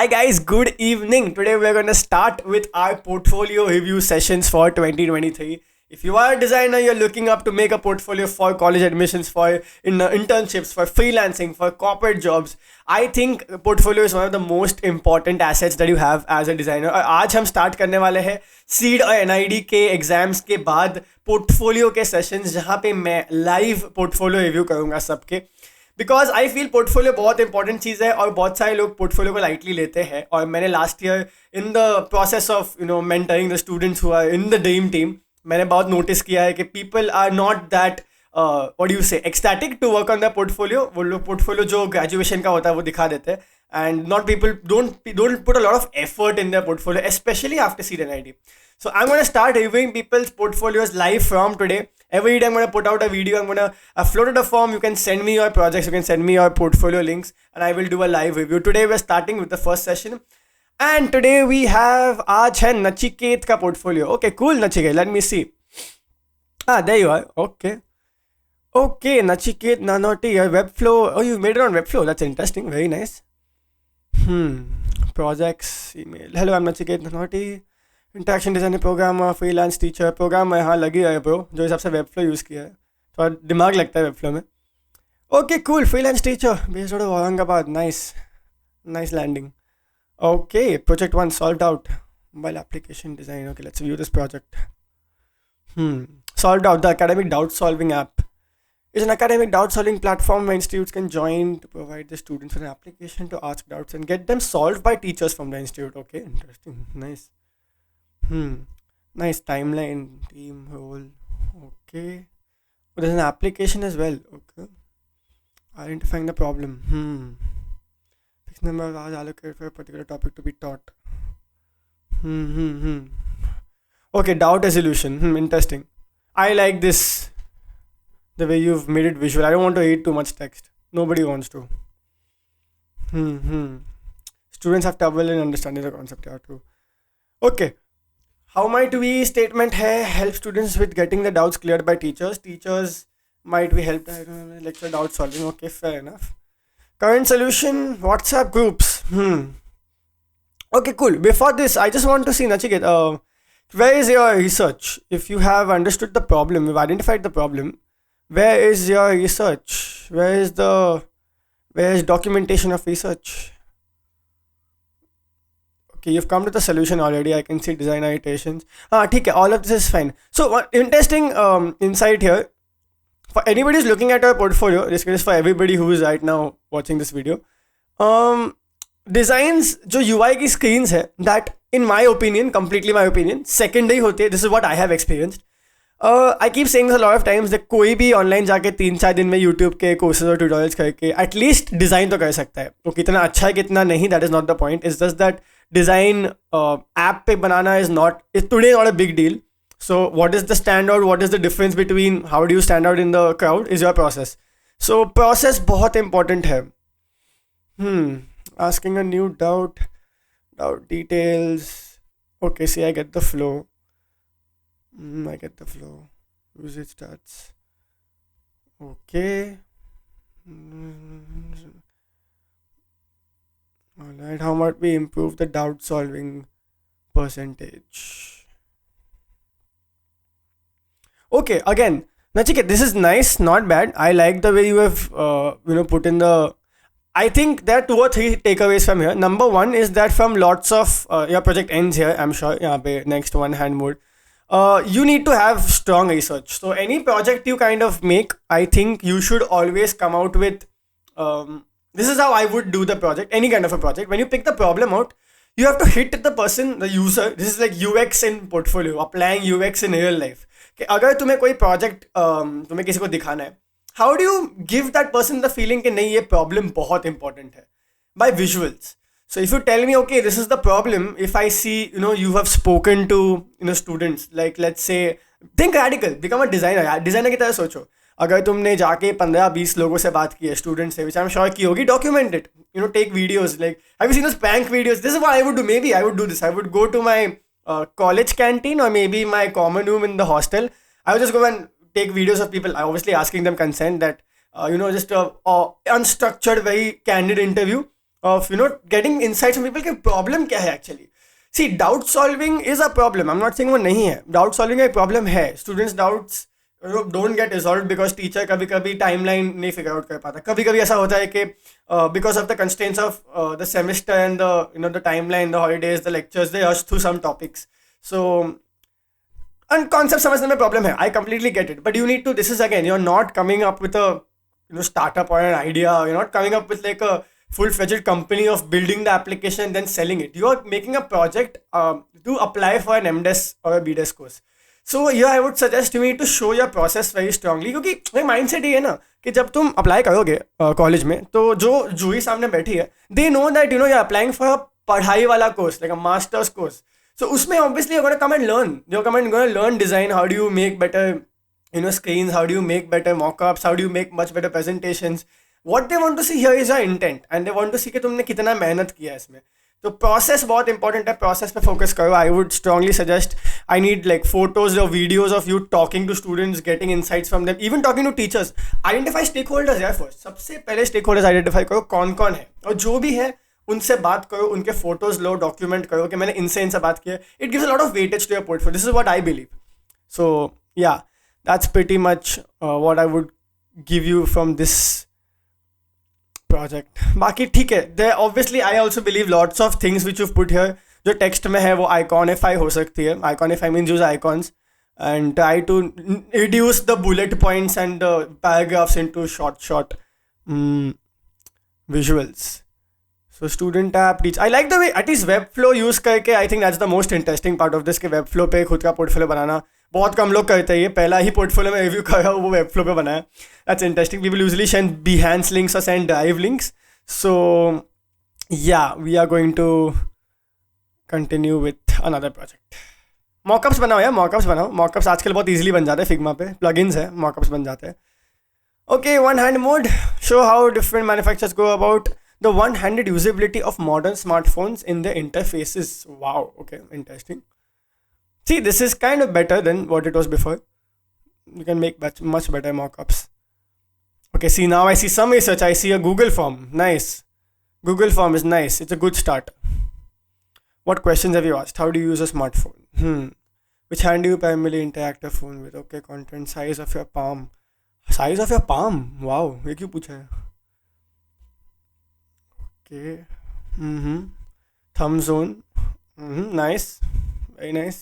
Hi guys, good evening. Today we're going to start with our portfolio review sessions for 2023. If you are a designer, you're looking up to make a portfolio for college admissions, for internships, for freelancing, for corporate jobs, I think portfolio is one of the most important assets that you have as a designer. और आज हम start करने वाले हैं seed और NID के exams के बाद पोर्टफोलियो के सेशंस जहाँ पे मैं लाइव पोर्टफोलियो रिव्यू करूँगा सबके. बिकॉज आई फील पोर्टफोलियो बहुत इंपॉर्टेंट चीज़ है और बहुत सारे लोग पोर्टफोलियो को लाइटली लेते हैं. और मैंने last year in the process of mentoring the students who are in the dream team मैंने बहुत नोटिस किया है कि people are not that what do you say ecstatic to work on the portfolio. वो लोग पोर्टफोलियो जो graduation का होता है वो दिखा देते हैं and not people don't put a lot of effort in their portfolio, especially after seed NID. So I'm going to start reviewing people's portfolios live from today. Every day I'm going to put out a video. I'm going to upload a form. You can send me your projects. You can send me your portfolio links and I will do a live review. Today we're starting with the first session. And today we have आज है नचिकेत का portfolio. Okay, cool Nachiket. Let me see. There you are. Okay, Nachiket Nanoti, Webflow. Oh, you made it on Webflow. That's interesting. Very nice. Projects, email. Hello, I'm Nachiket Nanoti. Interaction designer programmer, freelance teacher. Program में हाँ लगी है bro, जो हिसाब से Webflow use किया है थोड़ा दिमाग लगता है वेबफ्लो में. Okay cool, freelance teacher based out of Aurangabad. Nice landing. Okay, project 1 solved out. Mobile application design. Okay, let's view this project. Solved out. The academic doubt solving app is an academic doubt solving platform where institutes can join to provide the students with an application to ask doubts and get them solved by teachers from the institute. Okay, interesting. Nice. Nice timeline, team role. Okay. Oh, there's an application as well. Okay. Identifying the problem. Fixed number of hours allocated for a particular topic to be taught. Okay, doubt resolution. Interesting. I like this. The way you've made it visual. I don't want to read too much text. Nobody wants to. Students have trouble in understanding the concept here too. Okay. How might we statement hai help students with getting the doubts cleared by teachers? Teachers might be helped lecture doubt solving. Okay, fair enough. Current solution, WhatsApp groups. Okay, cool. Before this, I just want to see Nachiket. Where is your research? If you have understood the problem, you've identified the problem, where is your research? Where is documentation of research? Okay, you've come to the solution already. I can see designer iterations. Okay, all of this is fine. So one interesting insight here. For anybody who's looking at our portfolio, this is for everybody who is right now watching this video. Designs जो UI की screens है, that in my opinion, completely my opinion, secondary होते हैं. This is what I have experienced. I keep saying this a lot of times that कोई भी online जाके 3-4 दिन में यूट्यूब के कोर्सेज और ट्यूटोरियल्स करके एटलीस्ट डिज़ाइन तो कर सकता है. वो कितना अच्छा है कितना नहीं, that is not the point. Is just that design app पे बनाना is today not a big deal. So what is the stand out, what is the difference between how do you stand out in the crowd is your process. So process बहुत important है. Asking a new doubt details. Okay, see, I get the flow. Usage stats. Okay. Alright, how might we improve the doubt solving percentage? Okay, again, Nachiket, this is nice, not bad. I like the way you have, put in the. I think there are 2 or 3 takeaways from here. Number 1 is that from lots of your project ends here, I'm sure. यहाँ पे next one hand mode. You need to have strong research. So any project you kind of make, I think you should always come out with. This is how I would do the project. Any kind of a project. When you pick the problem out, you have to hit the person, the user. This is like UX in portfolio. Applying UX in real life. कि अगर तुम्हें कोई project तुम्हें किसी को दिखाना है. How do you give that person the feeling कि नहीं ये problem बहुत important है? By visuals. So if you tell me, okay, this is the problem, if I see, you have spoken to, students, like let's say, think radical, become a designer. Designer की तरह सोचो. अगर तुमने जाके 15-20 लोगों से बात की है, students से, which I'm sure की होगी, document it. Take videos. Like, have you seen those prank videos? This is what I would do. Maybe I would do this. I would go to my college canteen or maybe my common room in the hostel. I would just go and take videos of people, obviously asking them consent that, just a unstructured, very candid interview of getting insights from people कि problem क्या है actually. See, doubt solving is a problem. I'm not saying वो नहीं है. Doubt solving एक problem है. Students doubts don't get resolved because teacher कभी कभी timeline नहीं figure out कर पाता. कभी कभी ऐसा होता है कि because of the constraints of the semester and the timeline, the holidays, the lectures, they rush through some topics. So and concept समझने में problem है. I completely get it. But you need to. This is again, you're not coming up with a startup or an idea. You're not coming up with like a full-fledged company of building the application and then selling it. You are making a project to apply for an MDes or a BDes course. So here I would suggest you need to show your process very strongly, क्योंकि भाई mindset ये है ना कि जब तुम apply करोगे college में तो जो जूरी सामने बैठी है they know that you are applying for a पढ़ाई वाला course like a masters course. So उसमें obviously you're going to come and learn. You're going to learn design. How do you make better screens? How do you make better mock-ups? How do you make much better presentations? What they want to see here is your intent, and they want to see कि तुमने कितना मेहनत किया है इसमें. तो process बहुत important है. प्रोसेस पे फोकस करो. I would strongly suggest, I need like photos और videos of you talking to students, getting insights from them, even talking to teachers. Identify stakeholders यार फर्स्ट. सबसे पहले स्टेक होल्डर्स आइडेंटिफाई करो कौन कौन है, और जो भी है उनसे बात करो, उनके फोटोज लो, डॉक्यूमेंट करो कि मैंने इनसे बात किया. It gives a lot of weightage to your portfolio. This is what I believe. So yeah that's pretty much what I would give you from this project. बाकी ठीक है, there obviously I also believe lots of things which you put here. जो text में है वो iconify हो सकती है. Iconify means use icons and try to reduce the bullet points and the paragraphs into short visuals. So student app, teach. I like the way at least Webflow use करके, I think that's the most interesting part of this कि Webflow पे खुद का portfolio बनाना बहुत कम लोग करते हैं. ये पहला ही पोर्टफोलियो में रिव्यू कर रहा हूँ वो Webflow पे बनाया. That's interesting. People usually send Behance links or send Drive links. So yeah, we are going to continue with another project. Mockups बनाओ यार, mockups बनाओ. Mockups आजकल बहुत easily बन जाते हैं Figma पे. Plugins है, mockups बन जाते हैं. Okay, one-hand mode. Show how different manufacturers go about the one-handed usability of modern smartphones in their interfaces. Wow, okay, interesting. See, this is kind of better than what it was before. You can make much better mock-ups. Okay, see, now I see some research. I see a Google form. Nice. Google form is nice. It's a good start. What questions have you asked? How do you use a smartphone? Which hand do you primarily interact a phone with? Okay, content, size of your palm. Size of your palm? Wow, ये क्यों पूछा है? Okay. Thumb zone. Nice. Very nice.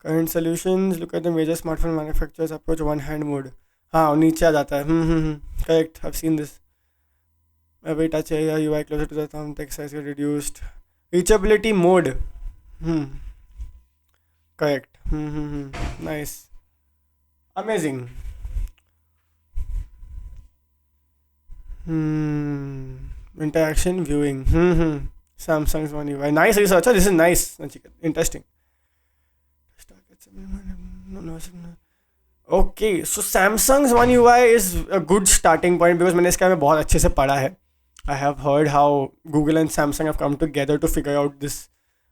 Current solutions. Look at the major smartphone manufacturers approach one hand mode. हाँ, नीचे आ जाता है. Correct. I've seen this. Every touch area UI closer to the thumb, text size get reduced. Reachability mode. Correct. Nice. Amazing. Interaction viewing. Samsung's One UI. Nice research. This is nice. Interesting. Okay, so Samsung's One UI is a good starting point because मैंने इसके बारे में बहुत अच्छे से पढ़ा है. I have heard how Google and Samsung have come together to figure out this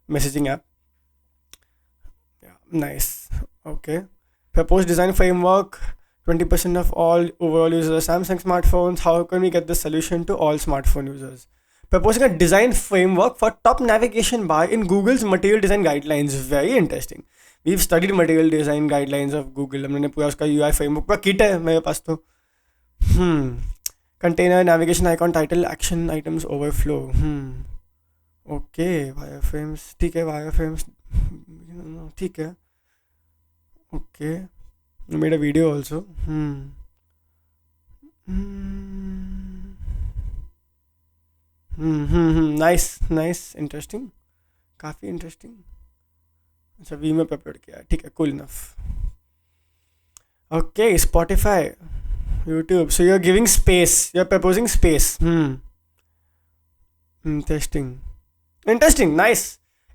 messaging app. Yeah, nice. Okay. Proposed design framework. 20% of all overall users of Samsung smartphones. How can we get this solution to all smartphone users? Proposing a design framework for top navigation bar in Google's material design guidelines. Very interesting. We've studied material design guidelines of Google. हमने पूरा उसका UI framework पूरा kit है मेरे पास तो. Container, navigation icon, title, action items, overflow. Okay, wireframes. ठीक है, wireframes. ठीक है. Okay. I made a video also. Nice, interesting. काफ़ी interesting. अच्छा, वी में अपलोड किया है. ठीक है, cool enough. Okay, Spotify, YouTube. So you're giving space. You're proposing space. Interesting. Nice.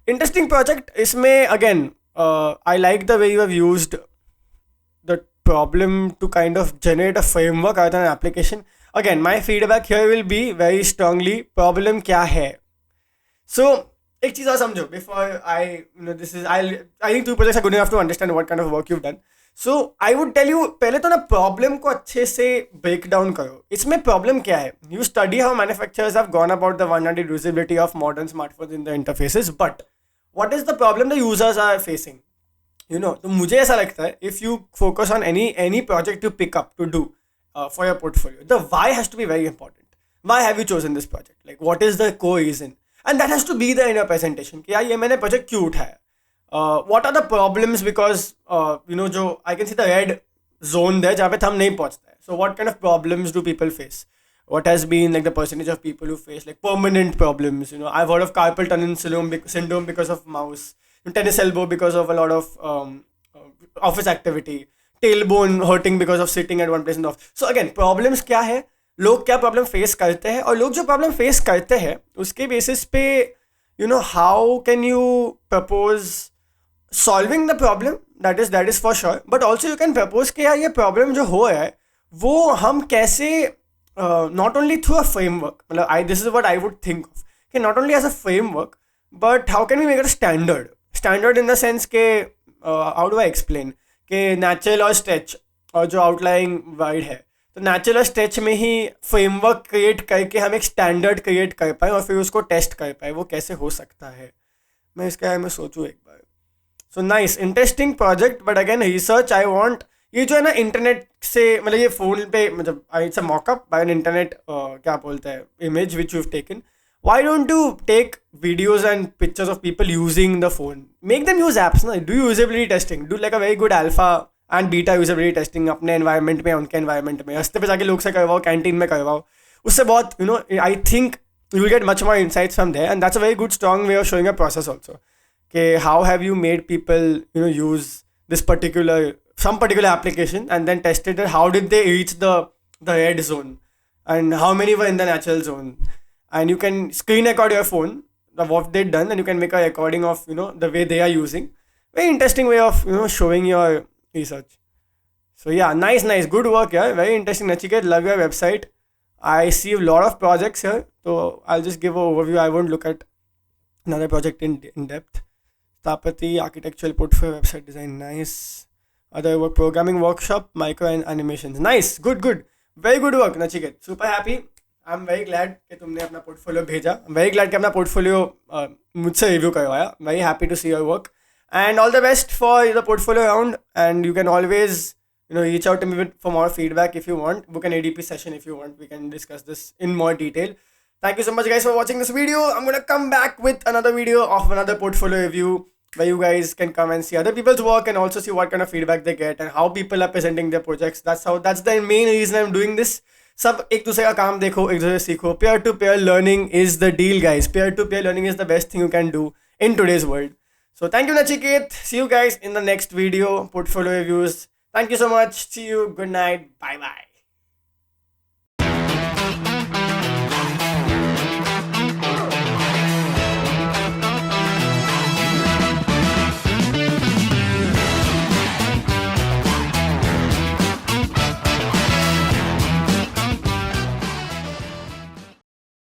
Interesting project. इसमें again, I like the way you have used the problem to kind of generate a framework rather than an application. Again, my feedback here will be very strongly problem क्या है. So एक चीज़ और समझो before I think two projects are good enough to understand what kind of work you've done. So I would tell you, पहले तो ना problem को अच्छे से ब्रेक डाउन करो. इसमें प्रॉब्लम क्या है? You study how manufacturers have gone about the vulnerability usability of modern smartphones in the interfaces, but what is the problem the users are facing? तो मुझे ऐसा लगता है, if you focus on any project you pick up to do for your portfolio, the why has to be very important. Why have you chosen this project? Like what is the core reason? And that has to be the in your presentation कि यार ये मैंने project क्यों उठाया. What are the problems? Because जो I can see the red zone there जहाँ पे thumb नहीं पहुँचता है. So what kind of problems do people face? What has been like the percentage of people who face like permanent problems? I've heard of carpal tunnel syndrome because of mouse, tennis elbow because of a lot of office activity, tailbone hurting because of sitting at one place in the office. So again, problems क्या है, लोग क्या problem face करते हैं, और लोग जो problem face करते हैं उसके बेसिस पे how can you propose solving the problem. that is for sure, but also you can propose कि यार ये problem जो हो रहा है वो हम कैसे not only through a framework, मतलब this is what I would think of, कि not only as a framework but how can we make it a standard in the sense के how do I explain कि natural और stretch और जो outlying wide है, तो natural और stretch में ही फ्रेमवर्क क्रिएट करके हम एक स्टैंडर्ड क्रिएट कर पाए और फिर उसको टेस्ट कर पाए. वो कैसे हो सकता है, मैं इसके बारे में सोचूं एक बार. So nice, interesting project, but again research I want. ये जो है ना इंटरनेट से, मतलब ये फ़ोन पे, मतलब it's a mockup by an internet क्या बोलते हैं, image which you have taken. Why don't you take videos and pictures of people using the phone? Make them use apps. ना, do usability testing. Do like a very good alpha and beta usability testing अपने environment में, उनके environment में. रास्ते पे जाके लोग से करवाओ, कैंटीन में करवाओ. उससे बहुत I think you will get much more insights from there, and that's a very good strong way of showing a process also. Okay, how have you made people use this some particular application and then tested it? How did they reach the red zone, and how many were in the natural zone? And you can screen record your phone of what they've done, and you can make a recording of the way they are using. Very interesting way of showing your research. So yeah, nice, good work. Yeah, very interesting, Nachiket. Love your website. I see a lot of projects here, so I'll just give an overview. I won't look at another project in depth. Tapati, architectural portfolio, website design, nice. Other work, programming workshop, micro and animations. Nice, good. Very good work, Nachiket. Super happy. I'm very glad कि तुमने अपना portfolio भेजा. I'm very glad कि अपना portfolio मुझसे review करवाया. Very happy to see your work. And all the best for the portfolio round. And you can always reach out to me for more feedback if you want. Book an ADP session if you want. We can discuss this in more detail. Thank you so much guys for watching this video. I'm going to come back with another video of another portfolio review where you guys can come and see other people's work and also see what kind of feedback they get and how people are presenting their projects. That's the main reason I'm doing this. सब एक दूसरे का काम देखो, एक दूसरे सीखो. Pair to pair learning is the deal guys. Pair to pair learning is the best thing you can do in today's world. So thank you Nachiket. See you guys in the next video, portfolio reviews. Thank you so much. See you. Good night. Bye bye.